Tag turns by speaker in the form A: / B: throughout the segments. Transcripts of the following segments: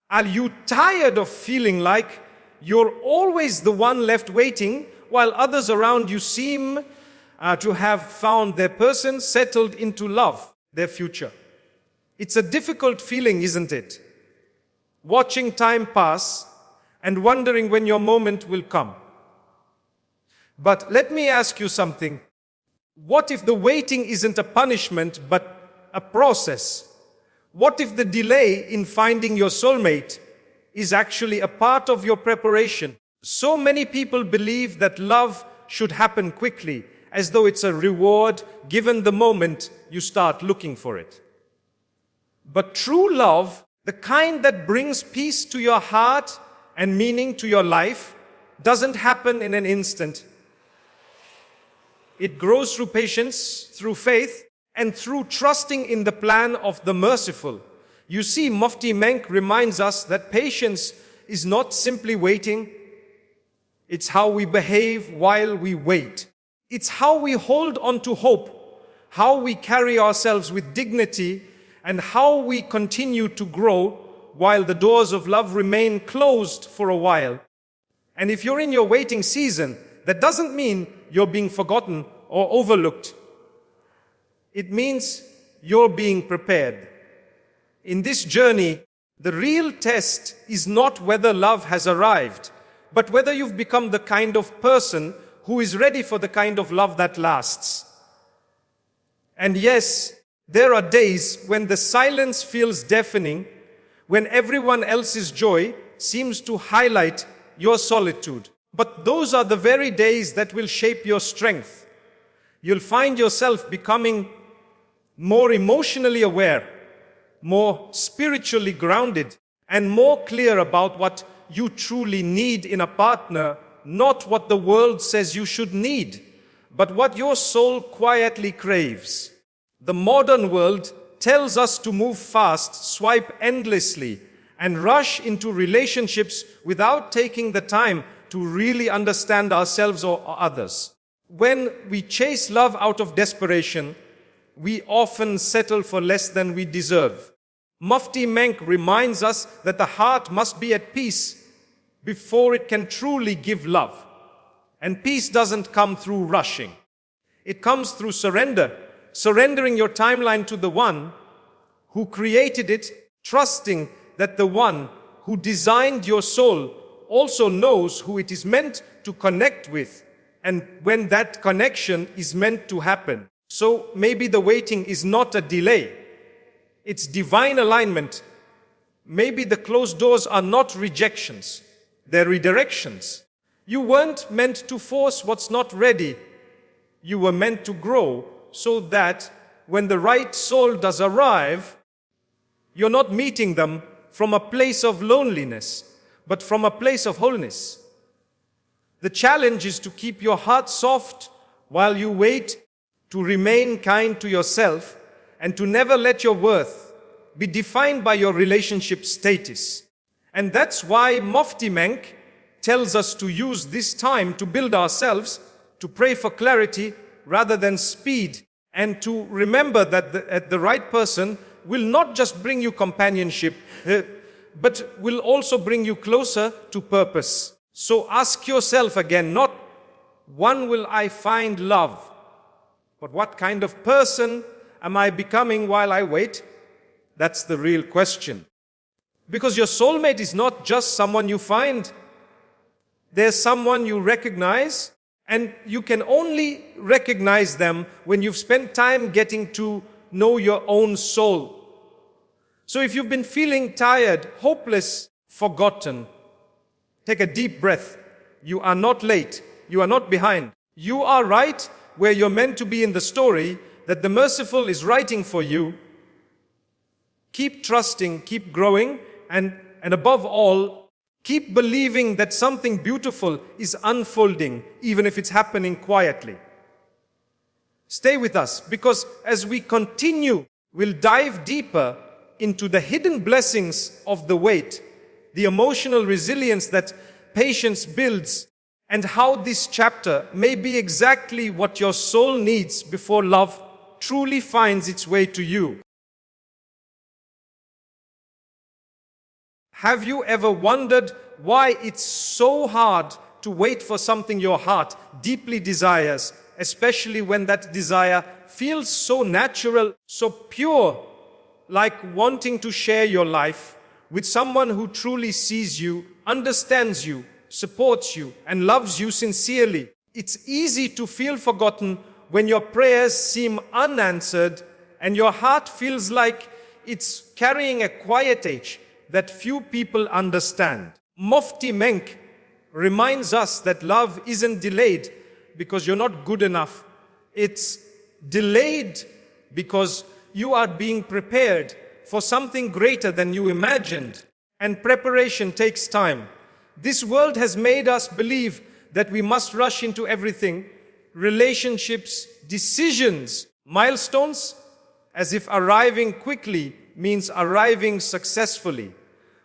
A: Are you tired of feeling like you're always the one left waiting while others around you seem to have found their person, settled into love, their future? It's a difficult feeling, isn't it? Watching time pass and wondering when your moment will come. But let me ask you something. What if the waiting isn't a punishment but a process? What if the delay in finding your soulmate is actually a part of your preparation? So many people believe that love should happen quickly, as though it's a reward given the moment you start looking for it. But true love, the kind that brings peace to your heart and meaning to your life, doesn't happen in an instant. It grows through patience, through faith, and through trusting in the plan of the merciful. You see, Mufti Menk reminds us that patience is not simply waiting. It's how we behave while we wait. It's how we hold on to hope, how we carry ourselves with dignity, and how we continue to grow while the doors of love remain closed for a while. And if you're in your waiting season, that doesn't mean you're being forgotten or overlooked. It means you're being prepared. In this journey, the real test is not whether love has arrived, but whether you've become the kind of person who is ready for the kind of love that lasts. And yes, there are days when the silence feels deafening, when everyone else's joy seems to highlight your solitude. But those are the very days that will shape your strength. You'll find yourself becoming more emotionally aware, more spiritually grounded, and more clear about what you truly need in a partner, not what the world says you should need, but what your soul quietly craves. The modern world tells us to move fast, swipe endlessly, and rush into relationships without taking the time to really understand ourselves or others. When we chase love out of desperation, we often settle for less than we deserve. Mufti Menk reminds us that the heart must be at peace before it can truly give love. And peace doesn't come through rushing. It comes through surrender, surrendering your timeline to the one who created it, trusting that the one who designed your soul also knows who it is meant to connect with, and when that connection is meant to happen. So maybe the waiting is not a delay, it's divine alignment. Maybe the closed doors are not rejections, they're redirections. You weren't meant to force what's not ready. You were meant to grow so that when the right soul does arrive, you're not meeting them from a place of loneliness, but from a place of wholeness. The challenge is to keep your heart soft while you wait, to remain kind to yourself, and to never let your worth be defined by your relationship status. And that's why Mufti Menk tells us to use this time to build ourselves, to pray for clarity rather than speed, and to remember that the right person will not just bring you companionship, but will also bring you closer to purpose. So ask yourself again, not when will I find love, but what kind of person am I becoming while I wait? That's the real question. Because your soulmate is not just someone you find. There's someone you recognize, and you can only recognize them when you've spent time getting to know your own soul. So if you've been feeling tired, hopeless, forgotten, take a deep breath. You are not late. You are not behind. You are right where you're meant to be in the story that the merciful is writing for you. Keep trusting, keep growing, and above all, keep believing that something beautiful is unfolding, even if it's happening quietly. Stay with us, because as we continue, we'll dive deeper into the hidden blessings of the wait, the emotional resilience that patience builds, and how this chapter may be exactly what your soul needs before love truly finds its way to you. Have you ever wondered why it's so hard to wait for something your heart deeply desires, especially when that desire feels so natural, so pure, like wanting to share your life with someone who truly sees you, understands you, supports you, and loves you sincerely? It's easy to feel forgotten when your prayers seem unanswered and your heart feels like it's carrying a quiet ache that few people understand. Mufti Menk reminds us that love isn't delayed because you're not good enough. It's delayed because you are being prepared for something greater than you imagined. And preparation takes time. This world has made us believe that we must rush into everything: relationships, decisions, milestones, as if arriving quickly means arriving successfully.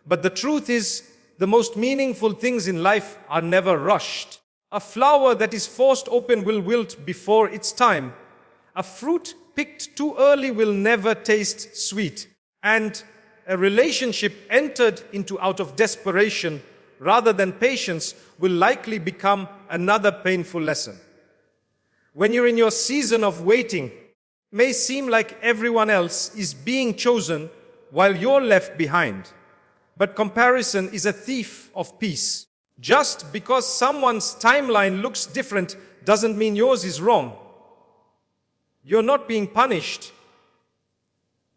A: But the truth is, the most meaningful things in life are never rushed. A flower that is forced open will wilt before its time. A fruit picked too early will never taste sweet. And a relationship entered into out of desperation rather than patience will likely become another painful lesson. When you're in your season of waiting, it may seem like everyone else is being chosen while you're left behind. But comparison is a thief of peace. Just because someone's timeline looks different doesn't mean yours is wrong. You're not being punished.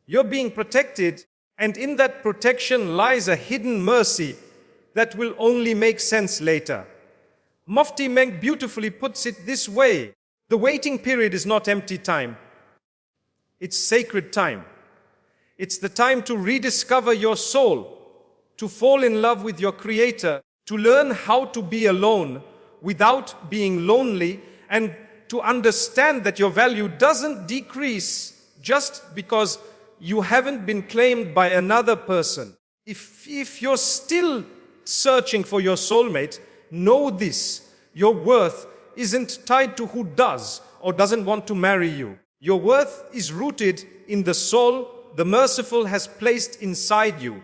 A: You're being protected, and in that protection lies a hidden mercy that will only make sense later. Mufti Menk beautifully puts it this way: the waiting period is not empty time. It's sacred time. It's the time to rediscover your soul, to fall in love with your Creator, to learn how to be alone without being lonely, and to understand that your value doesn't decrease just because you haven't been claimed by another person. If you're still searching for your soulmate, know this: your worth isn't tied to who does or doesn't want to marry you. Your worth is rooted in the soul the merciful has placed inside you.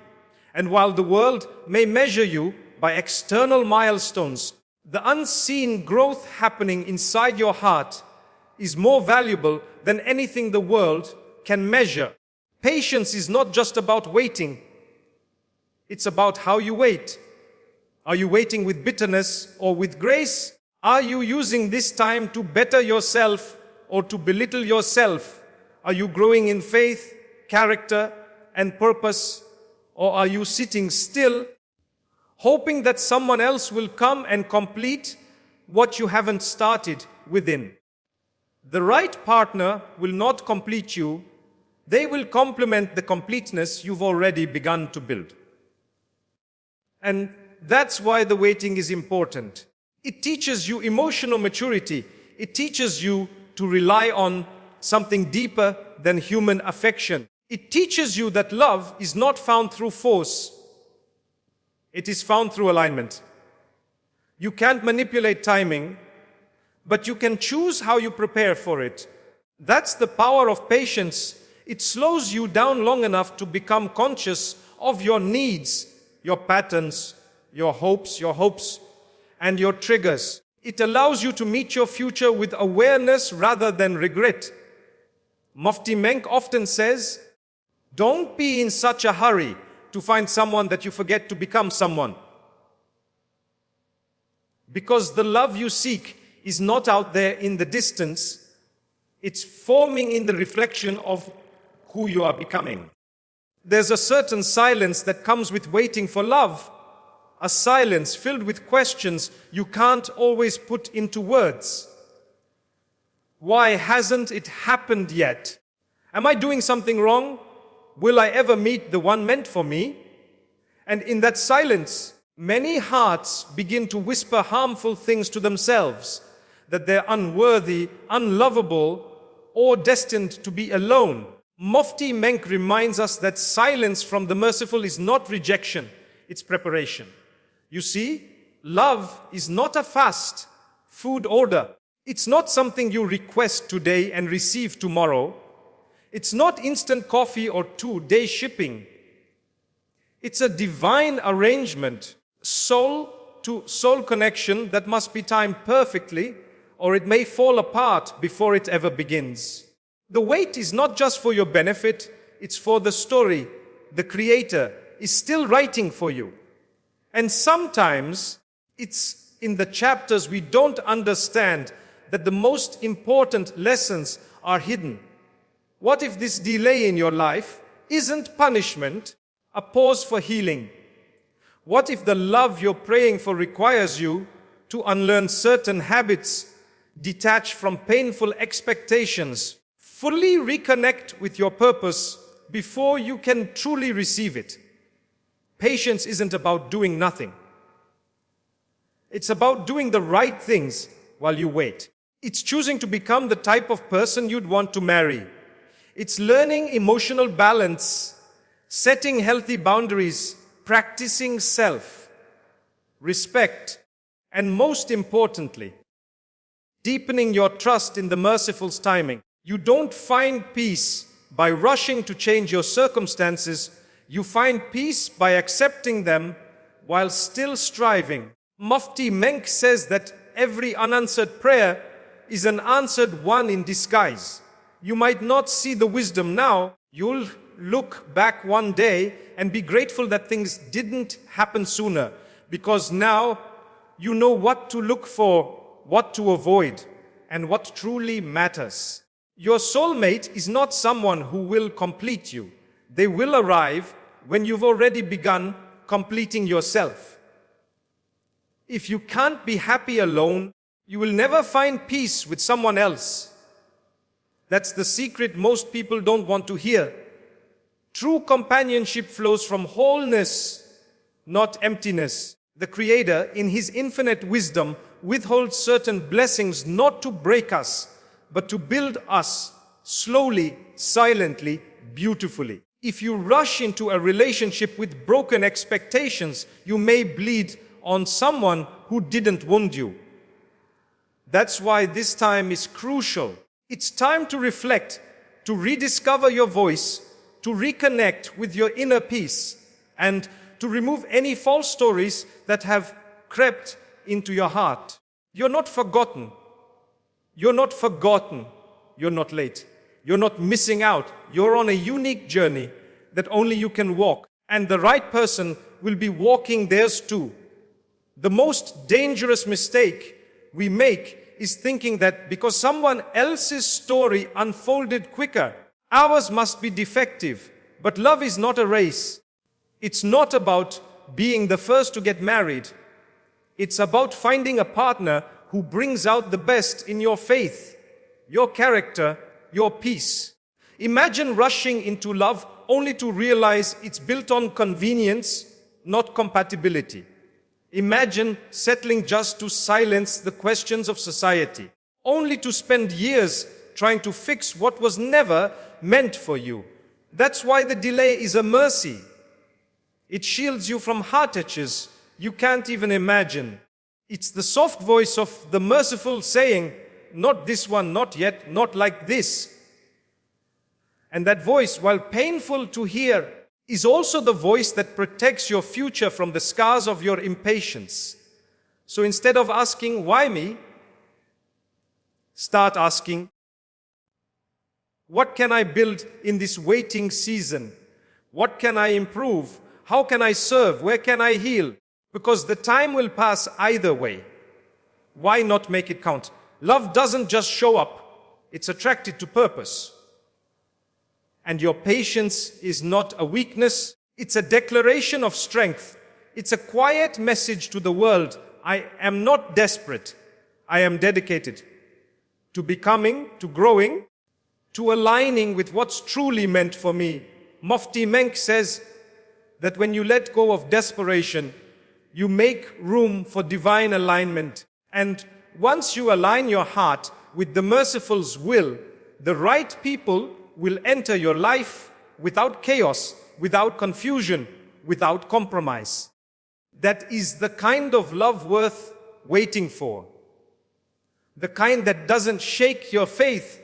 A: And while the world may measure you by external milestones, the unseen growth happening inside your heart is more valuable than anything the world can measure. Patience is not just about waiting. It's about how you wait. Are you waiting with bitterness or with grace? Are you using this time to better yourself or to belittle yourself? Are you growing in faith, character, and purpose? Or are you sitting still, hoping that someone else will come and complete what you haven't started within? The right partner will not complete you. They will complement the completeness you've already begun to build. And that's why the waiting is important. It teaches you emotional maturity. It teaches you to rely on something deeper than human affection. It teaches you that love is not found through force. It is found through alignment. You can't manipulate timing, but you can choose how you prepare for it. That's the power of patience. It slows you down long enough to become conscious of your needs, your patterns, your hopes, and your triggers. It allows you to meet your future with awareness rather than regret. Mufti Menk often says, don't be in such a hurry to find someone that you forget to become someone. Because the love you seek is not out there in the distance. It's forming in the reflection of who you are becoming. There's a certain silence that comes with waiting for love. A silence filled with questions you can't always put into words. Why hasn't it happened yet? Am I doing something wrong? Will I ever meet the one meant for me? And in that silence, many hearts begin to whisper harmful things to themselves, that they're unworthy, unlovable, or destined to be alone. Mufti Menk reminds us that silence from the merciful is not rejection, it's preparation. You see, love is not a fast food order. It's not something you request today and receive tomorrow. It's not instant coffee or 2-day shipping. It's a divine arrangement, soul to soul connection that must be timed perfectly, or it may fall apart before it ever begins. The wait is not just for your benefit, it's for the story the Creator is still writing for you. And sometimes it's in the chapters we don't understand that the most important lessons are hidden. What if this delay in your life isn't punishment, a pause for healing? What if the love you're praying for requires you to unlearn certain habits, detach from painful expectations, fully reconnect with your purpose before you can truly receive it? Patience isn't about doing nothing. It's about doing the right things while you wait. It's choosing to become the type of person you'd want to marry. It's learning emotional balance, setting healthy boundaries, practicing self-respect, and most importantly, deepening your trust in the merciful's timing. You don't find peace by rushing to change your circumstances. You find peace by accepting them while still striving. Mufti Menk says that every unanswered prayer is an answered one in disguise. You might not see the wisdom now. You'll look back one day and be grateful that things didn't happen sooner, because now you know what to look for, what to avoid, and what truly matters. Your soulmate is not someone who will complete you. They will arrive when you've already begun completing yourself. If you can't be happy alone, you will never find peace with someone else. That's the secret most people don't want to hear. True companionship flows from wholeness, not emptiness. The Creator, in His infinite wisdom, withholds certain blessings not to break us, but to build us slowly, silently, beautifully. If you rush into a relationship with broken expectations, you may bleed on someone who didn't wound you. That's why this time is crucial. It's time to reflect, to rediscover your voice, to reconnect with your inner peace, and to remove any false stories that have crept into your heart. You're not forgotten. You're not forgotten. You're not late. You're not missing out. You're on a unique journey that only you can walk, and the right person will be walking theirs too. The most dangerous mistake we make is thinking that because someone else's story unfolded quicker, ours must be defective. But love is not a race. It's not about being the first to get married. It's about finding a partner who brings out the best in your faith, your character, your peace. Imagine rushing into love only to realize it's built on convenience, not compatibility. Imagine settling just to silence the questions of society, only to spend years trying to fix what was never meant for you. That's why the delay is a mercy. It shields you from heart-touches you can't even imagine. It's the soft voice of the merciful saying, not this one, not yet, not like this. And that voice, while painful to hear, is also the voice that protects your future from the scars of your impatience. So instead of asking, why me? Start asking, what can I build in this waiting season? What can I improve? How can I serve? Where can I heal? Because the time will pass either way. Why not make it count? Love doesn't just show up. It's attracted to purpose. And your patience is not a weakness. It's a declaration of strength. It's a quiet message to the world. I am not desperate. I am dedicated to becoming, to growing, to aligning with what's truly meant for me. Mufti Menk says that when you let go of desperation, you make room for divine alignment. And once you align your heart with the merciful's will, the right people will enter your life without chaos, without confusion, without compromise. That is the kind of love worth waiting for. The kind that doesn't shake your faith,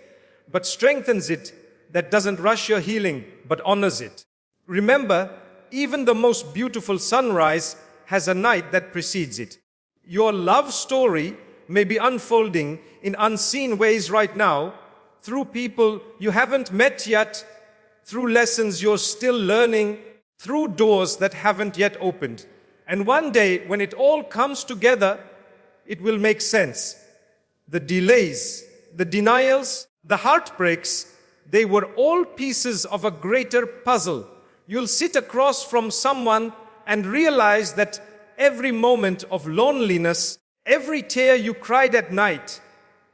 A: but strengthens it, that doesn't rush your healing, but honors it. Remember, Even the most beautiful sunrise has a night that precedes it. Your love story may be unfolding in unseen ways right now, through people you haven't met yet, through lessons you're still learning, through doors that haven't yet opened. And one day, when it all comes together, it will make sense. The delays, the denials, the heartbreaks, they were all pieces of a greater puzzle. You'll sit across from someone and realize that every moment of loneliness, every tear you cried at night,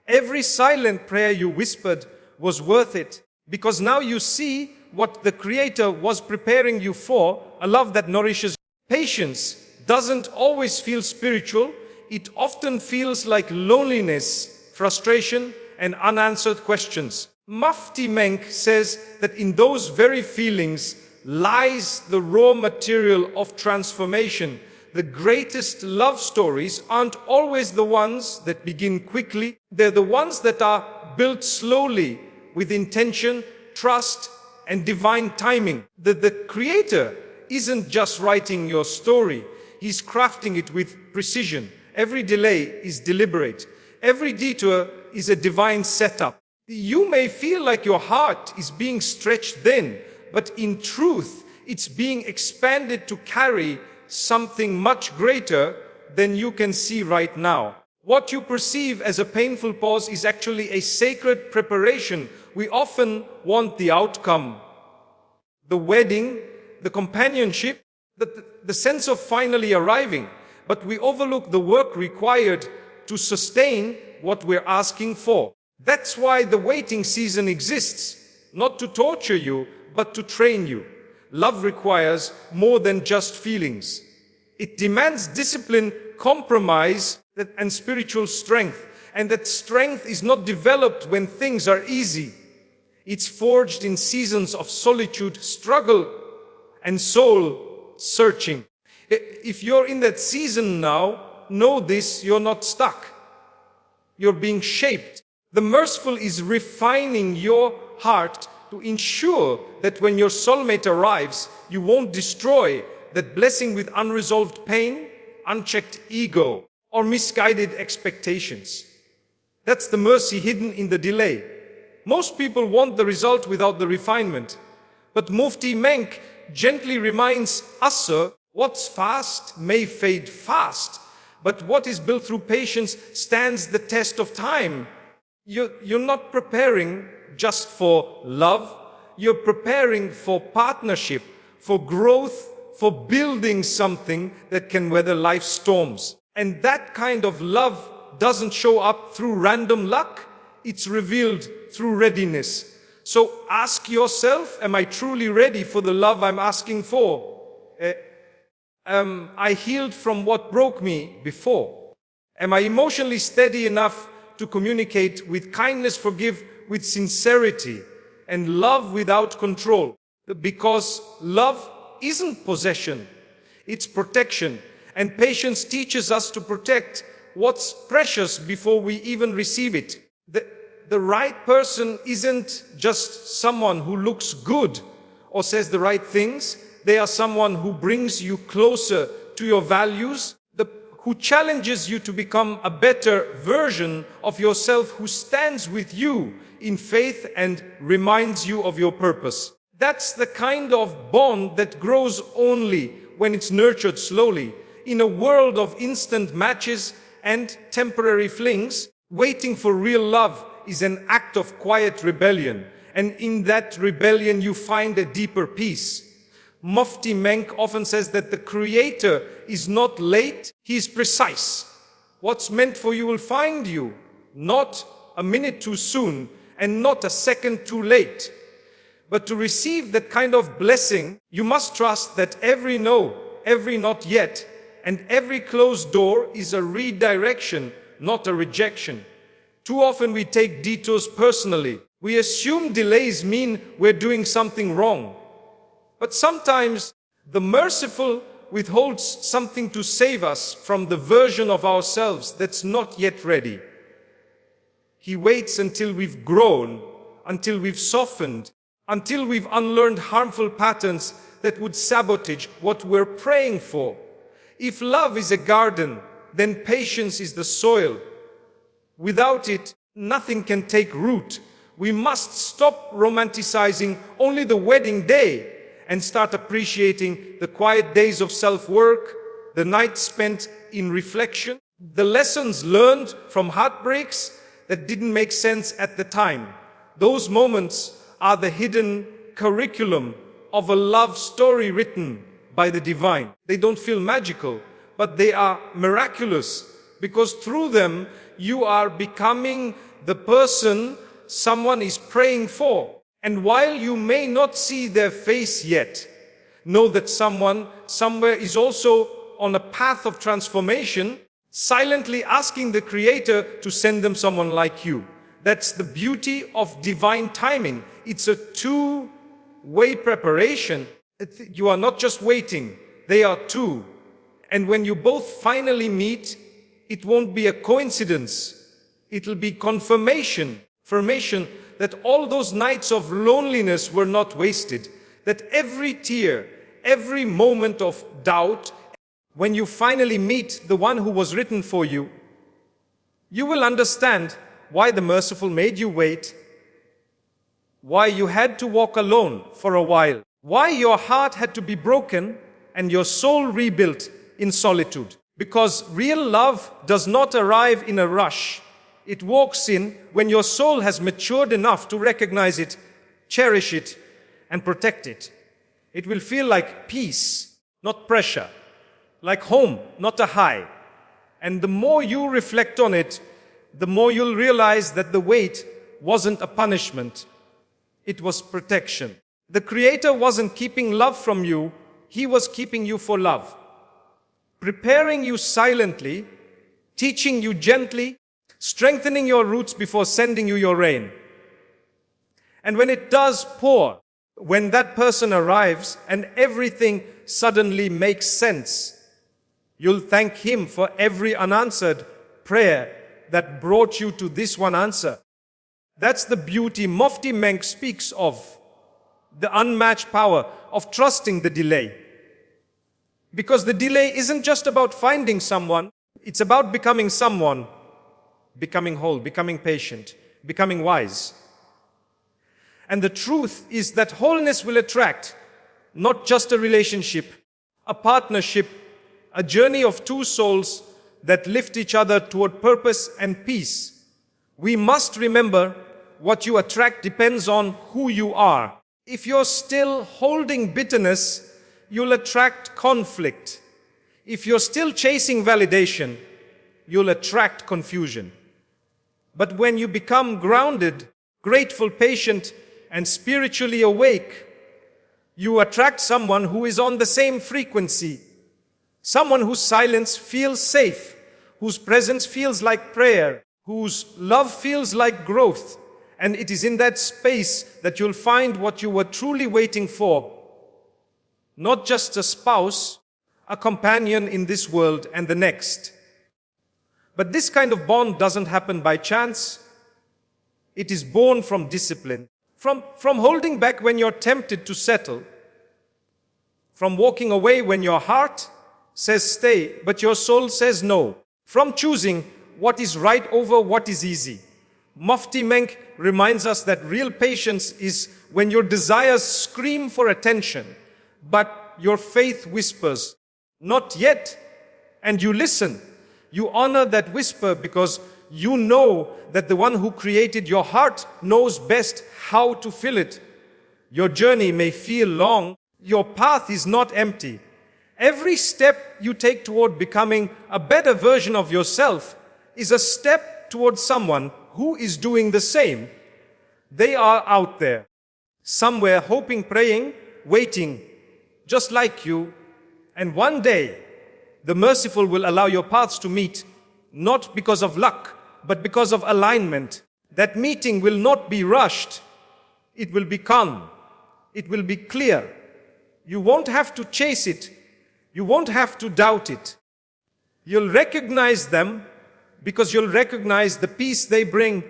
A: every silent prayer you whispered was worth it. Because now you see what the Creator was preparing you for, a love that nourishes. Patience doesn't always feel spiritual. It often feels like loneliness, frustration, and unanswered questions. Mufti Menk says that in those very feelings lies the raw material of transformation. The greatest love stories aren't always the ones that begin quickly. They're the ones that are built slowly with intention, trust, and divine timing. The Creator isn't just writing your story. He's crafting it with precision. Every delay is deliberate. Every detour is a divine setup. You may feel like your heart is being stretched thin, but in truth, it's being expanded to carry something much greater than you can see right now. What you perceive as a painful pause is actually a sacred preparation. We often want the outcome, the wedding, the companionship, the sense of finally arriving, but we overlook the work required to sustain what we're asking for. That's why the waiting season exists, not to torture you, but to train you. Love requires more than just feelings. It demands discipline, compromise, and spiritual strength. And that strength is not developed when things are easy. It's forged in seasons of solitude, struggle, and soul searching. If you're in that season now, know this: you're not stuck. You're being shaped. The merciful is refining your heart to ensure that when your soulmate arrives, you won't destroy that blessing with unresolved pain, unchecked ego, or misguided expectations. That's the mercy hidden in the delay. Most people want the result without the refinement. But Mufti Menk gently reminds us, what's fast may fade fast, but what is built through patience stands the test of time. You're not preparing just for love. You're preparing for partnership, for growth, for building something that can weather life's storms. And that kind of love doesn't show up through random luck. It's revealed through readiness. So ask yourself, am I truly ready for the love I'm asking for? I healed from what broke me before? Am I emotionally steady enough to communicate with kindness, forgive with sincerity, and love without control? Because love isn't possession, it's protection. And patience teaches us to protect what's precious before we even receive it. The right person isn't just someone who looks good or says the right things. They are someone who brings you closer to your values, who challenges you to become a better version of yourself, who stands with you in faith and reminds you of your purpose. That's the kind of bond that grows only when it's nurtured slowly. In a world of instant matches and temporary flings, waiting for real love is an act of quiet rebellion. And in that rebellion, you find a deeper peace. Mufti Menk often says that the Creator is not late, He is precise. What's meant for you will find you, not a minute too soon and not a second too late. But to receive that kind of blessing, you must trust that every no, every not yet, and every closed door is a redirection, not a rejection. Too often we take detours personally. We assume delays mean we're doing something wrong. But sometimes the merciful withholds something to save us from the version of ourselves that's not yet ready. He waits until we've grown, until we've softened, until we've unlearned harmful patterns that would sabotage what we're praying for. If love is a garden, then patience is the soil. Without it, nothing can take root. We must stop romanticizing only the wedding day and start appreciating the quiet days of self-work, the nights spent in reflection, the lessons learned from heartbreaks that didn't make sense at the time. Those moments are the hidden curriculum of a love story written by the divine. They don't feel magical, but they are miraculous, because through them you are becoming the person someone is praying for. And while you may not see their face yet, know that someone somewhere is also on a path of transformation, silently asking the Creator to send them someone like you. That's the beauty of divine timing. It's a two-way preparation. You are not just waiting, they are two. And when you both finally meet, it won't be a coincidence. It'll be confirmation that all those nights of loneliness were not wasted, that every tear, every moment of doubt, when you finally meet the one who was written for you, you will understand why the merciful made you wait, why you had to walk alone for a while, why your heart had to be broken and your soul rebuilt in solitude. Because real love does not arrive in a rush. It walks in when your soul has matured enough to recognize it, cherish it, and protect it. It will feel like peace, not pressure, like home, not a high. And the more you reflect on it, the more you'll realize that the wait wasn't a punishment. It was protection. The Creator wasn't keeping love from you, He was keeping you for love. Preparing you silently, teaching you gently, strengthening your roots before sending you your rain. And when it does pour, when that person arrives and everything suddenly makes sense, you'll thank Him for every unanswered prayer that brought you to this one answer. That's the beauty Mufti Menk speaks of, the unmatched power of trusting the delay. Because the delay isn't just about finding someone, it's about becoming someone, becoming whole, becoming patient, becoming wise. And the truth is that wholeness will attract not just a relationship, a partnership, a journey of two souls that lift each other toward purpose and peace. We must remember what you attract depends on who you are. If you're still holding bitterness, you'll attract conflict. If you're still chasing validation, you'll attract confusion. But when you become grounded, grateful, patient, and spiritually awake, you attract someone who is on the same frequency. Someone whose silence feels safe, whose presence feels like prayer, whose love feels like growth. And it is in that space that you'll find what you were truly waiting for. Not just a spouse, a companion in this world and the next. But this kind of bond doesn't happen by chance. It is born from discipline, from holding back when you're tempted to settle, from walking away when your heart says stay, but your soul says no, from choosing what is right over what is easy. Mufti Menk reminds us that real patience is when your desires scream for attention, but your faith whispers, "Not yet," and you listen. You honor that whisper because you know that the one who created your heart knows best how to fill it. Your journey may feel long. Your path is not empty. Every step you take toward becoming a better version of yourself is a step towards someone who is doing the same. They are out there, somewhere hoping, praying, waiting, just like you. And one day, the merciful will allow your paths to meet, not because of luck, but because of alignment. That meeting will not be rushed. It will be calm. It will be clear. You won't have to chase it. You won't have to doubt it. You'll recognize them because you'll recognize the peace they bring,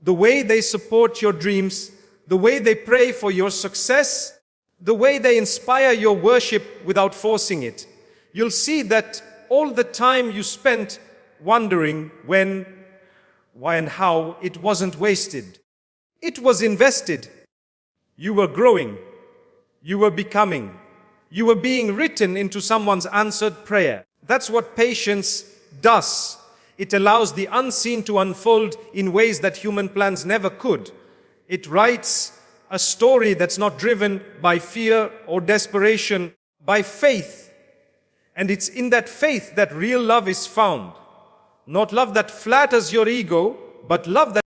A: the way they support your dreams, the way they pray for your success, the way they inspire your worship without forcing it. You'll see that all the time you spent wondering when, why and how, it wasn't wasted. It was invested. You were growing. You were becoming. You were being written into someone's answered prayer. That's what patience does. It allows the unseen to unfold in ways that human plans never could. It writes a story that's not driven by fear or desperation, by faith. And it's in that faith that real love is found. Not love that flatters your ego, but love that